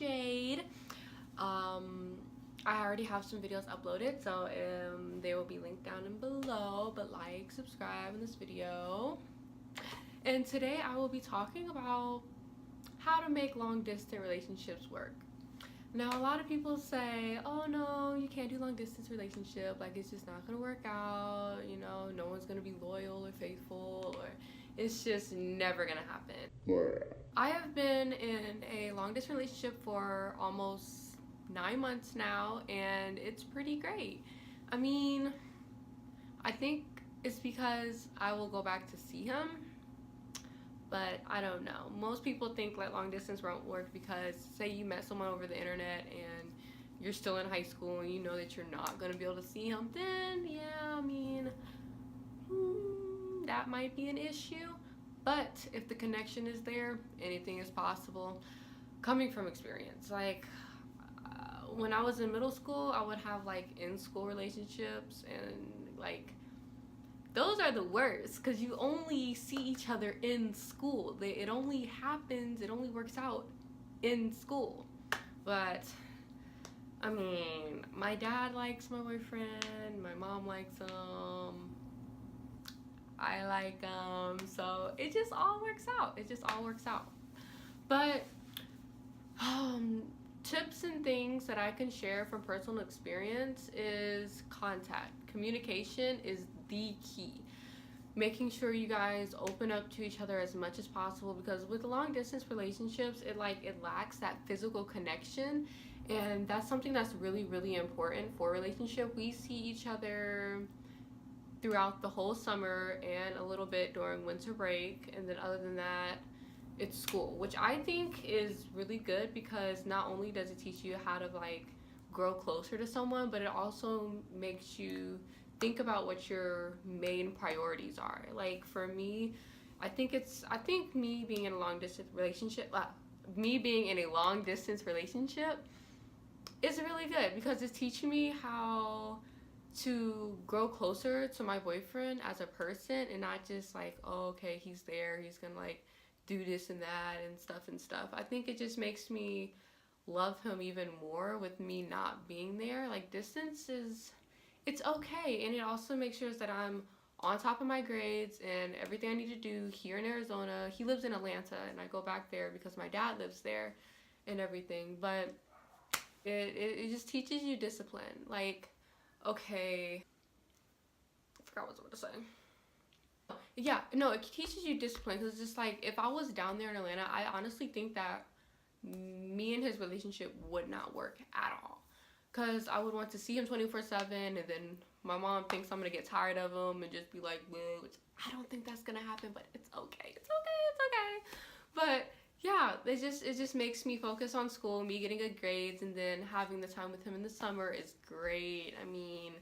Jade. I already have some videos uploaded, so they will be linked down and below, but like, subscribe in this video. And today I will be talking about how to make long distance relationships work. Now, a lot of people say, oh no, you can't do long distance relationship, like it's just not gonna work out, you know, no one's gonna be loyal or faithful, or it's just never gonna happen. I have been in a long distance relationship for almost 9 months now, and it's pretty great. I mean, I think it's because I will go back to see him, but I don't know. Most people think like long distance won't work because say you met someone over the internet and you're still in high school and you know that you're not going to be able to see him, then yeah, I mean, that might be an issue. But if the connection is there, anything is possible. Coming from experience, like when I was in middle school, I would have like in-school relationships, and like those are the worst because you only see each other in school. It only happens, it only works out in school. But I mean, my dad likes my boyfriend, my mom likes him, I like him, so it just all works out. It just all works out. But tips and things that I can share from personal experience is contact. Communication is the key. Making sure you guys open up to each other as much as possible, because with long distance relationships, it lacks that physical connection, and that's something that's really important for a relationship. We see each other throughout the whole summer and a little bit during winter break, and then other than that, it's school, which I think is really good because not only does it teach you how to like grow closer to someone, but it also makes you think about what your main priorities are. Like for me, I think me being in a long distance relationship, is really good because it's teaching me how to grow closer to my boyfriend as a person, and not just like, oh, okay, he's there, he's gonna like do this and that and stuff. I think it just makes me love him even more with me not being there. Like distance it's okay, and it also makes sure that I'm on top of my grades and everything I need to do here in Arizona. He lives in Atlanta and I go back there because my dad lives there and everything. But it just teaches you discipline. Like, okay, I forgot what I was about to say. Yeah, no, it teaches you discipline because it's just like if I was down there in Atlanta, I honestly think that me and his relationship would not work at all, because I would want to see him 24/7, and then my mom thinks I'm gonna get tired of him and just be like, boo, which I don't think that's gonna happen, but it's okay, it's okay. But yeah, it just makes me focus on school, me getting good grades, and then having the time with him in the summer is great. I mean,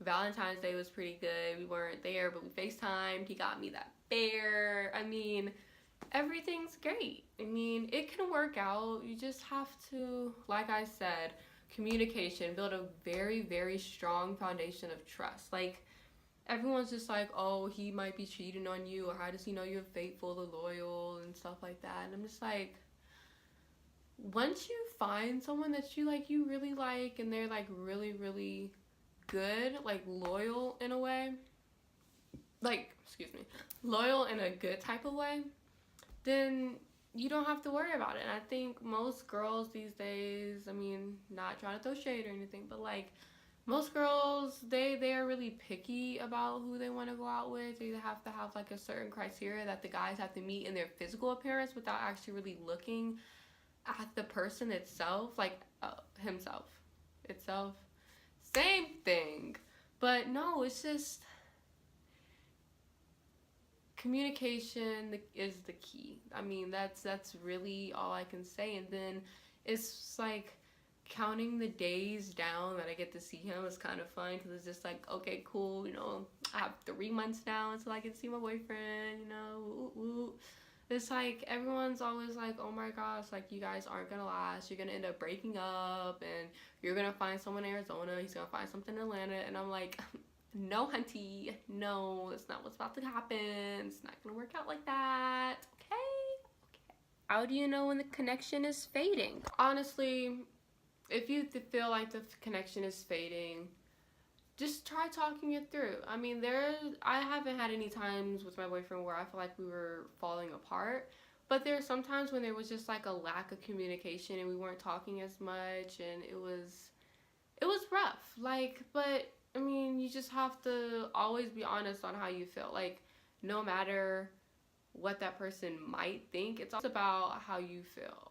Valentine's Day was pretty good. We weren't there, but we FaceTimed. He got me that bear. I mean, everything's great. I mean, it can work out. You just have to, like I said, communication, build a very strong foundation of trust. Like, everyone's just like, oh, he might be cheating on you, or how does he know you're faithful or loyal and stuff like that. And I'm just like, once you find someone that you really like, and they're like really good, like loyal in a way, like, excuse me, loyal in a good type of way, then you don't have to worry about it. And I think most girls these days, I mean, not trying to throw shade or anything, but like most girls, they are really picky about who they want to go out with. They have to have like a certain criteria that the guys have to meet in their physical appearance without actually really looking at the person itself, like himself itself. Same thing. But no, it's just communication is the key. I mean, that's really all I can say. And then it's like counting the days down that I get to see him is kind of fun, because it's just like, okay, cool, you know, I have 3 months now until I can see my boyfriend, you know, woo, woo. It's like everyone's always like, oh my gosh, like you guys aren't gonna last, you're gonna end up breaking up, and you're gonna find someone in Arizona, he's gonna find something in Atlanta. And I'm like, no, hunty, no, that's not what's about to happen. It's not gonna work out like that. Okay. How do you know when the connection is fading? Honestly, if you feel like the connection is fading, just try talking it through. I mean, I haven't had any times with my boyfriend where I feel like we were falling apart, but there are some times when there was just like a lack of communication and we weren't talking as much, and it was rough. Like, but I mean, you just have to always be honest on how you feel. Like, no matter what that person might think, it's all about how you feel.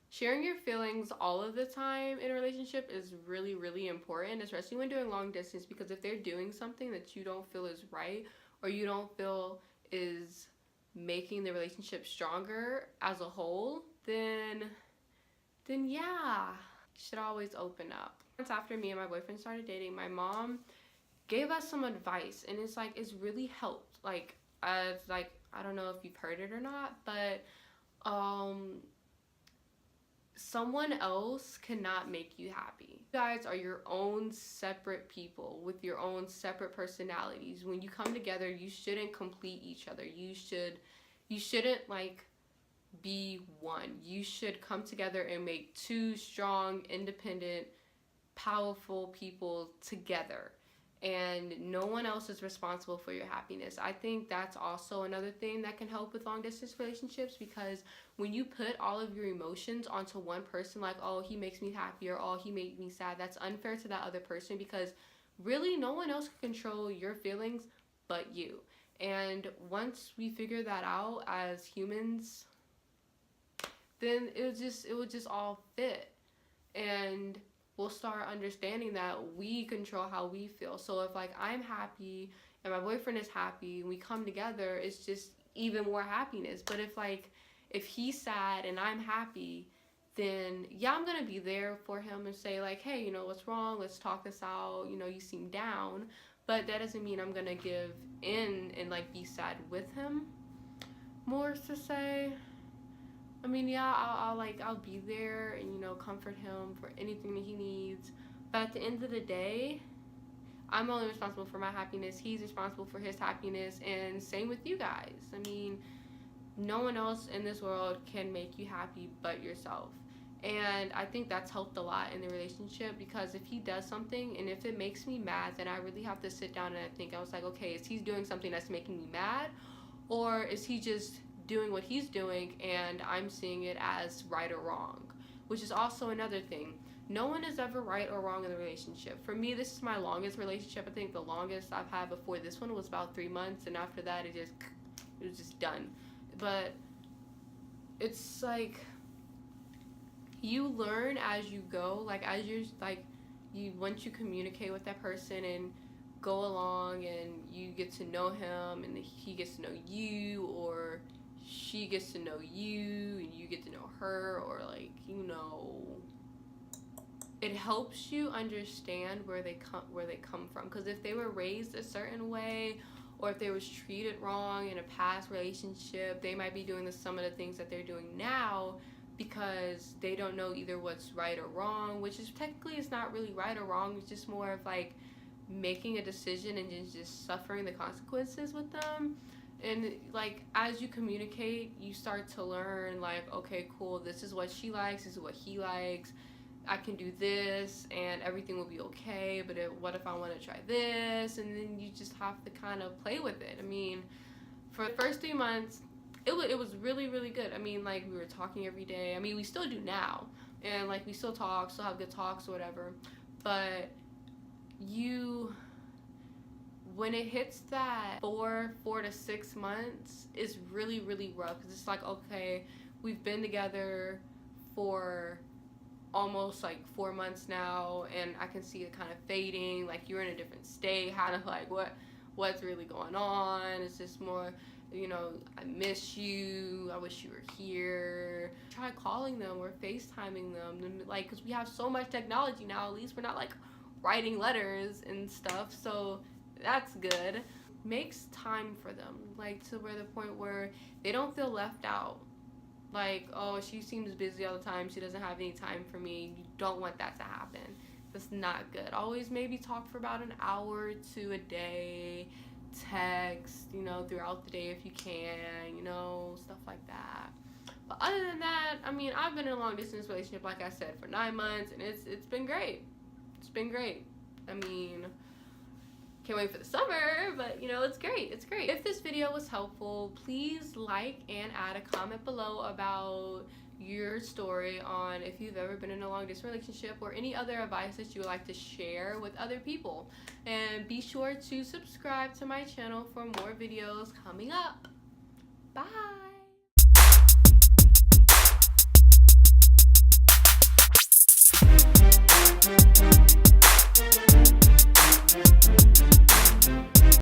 Sharing your feelings all of the time in a relationship is really, really important, especially when doing long distance, because if they're doing something that you don't feel is right, or you don't feel is making the relationship stronger as a whole, then yeah, you should always open up. Once after me and my boyfriend started dating, my mom gave us some advice, and it's really helped. Like, I don't know if you've heard it or not, but um someone else cannot make you happy. You guys are your own separate people with your own separate personalities. When you come together, you shouldn't complete each other. You shouldn't like be one. You should come together and make two strong, independent, powerful people together, and no one else is responsible for your happiness. I think that's also another thing that can help with long distance relationships, because when you put all of your emotions onto one person, like, oh, he makes me happy, or oh, he made me sad, that's unfair to that other person, because really no one else can control your feelings but you. And once we figure that out as humans, then it would just all fit, and we'll start understanding that we control how we feel. So if like I'm happy and my boyfriend is happy and we come together, it's just even more happiness. But if he's sad and I'm happy, then yeah, I'm gonna be there for him and say like, hey, what's wrong, let's talk this out, you seem down. But that doesn't mean I'm gonna give in and like be sad with him. More to say, I mean, yeah, I'll be there and comfort him for anything that he needs. But at the end of the day, I'm only responsible for my happiness. He's responsible for his happiness, and same with you guys. I mean, no one else in this world can make you happy but yourself. And I think that's helped a lot in the relationship, because if he does something and if it makes me mad, then I really have to sit down and I think, I was like, okay, is he doing something that's making me mad, or is he just doing what he's doing and I'm seeing it as right or wrong? Which is also another thing. No one is ever right or wrong in the relationship. For me, this is my longest relationship. I think the longest I've had before this one was about 3 months, and after that it was just done. But it's like you learn as you go, like as you're like you once you communicate with that person and go along and you get to know him and he gets to know you, or she gets to know you and you get to know her, or like, it helps you understand where they come from. Because if they were raised a certain way, or if they was treated wrong in a past relationship, they might be doing some of the things that they're doing now, because they don't know either what's right or wrong, which is technically it's not really right or wrong. It's just more of like making a decision and just suffering the consequences with them. And like as you communicate, you start to learn like, okay, cool, this is what she likes, this is what he likes, I can do this and everything will be okay. But what if I want to try this? And then you just have to kind of play with it. I mean, for the first 3 months, it was really, really good. I mean, like, we were talking every day. I mean, we still do now, and like we still talk, still have good talks or whatever. But when it hits that 4 to 6 months, it's really, really rough, because it's like, okay, we've been together for almost like 4 months now, and I can see it kind of fading. Like, you're in a different state, kind of like what's really going on. It's just more, I miss you, I wish you were here. Try calling them or FaceTiming them, like, because we have so much technology now. At least we're not like writing letters and stuff, so that's good. Makes time for them, like, to where the point where they don't feel left out. Like, oh, she seems busy all the time, she doesn't have any time for me. You don't want that to happen. That's not good. Always maybe talk for about an hour or two a day. Text, throughout the day if you can, stuff like that. But other than that, I mean, I've been in a long distance relationship, like I said, for 9 months, and it's been great. It's been great. I mean, can't wait for the summer, but you know, it's great. It's great. If this video was helpful, please like and add a comment below about your story on if you've ever been in a long distance relationship or any other advice that you would like to share with other people. And be sure to subscribe to my channel for more videos coming up. Bye.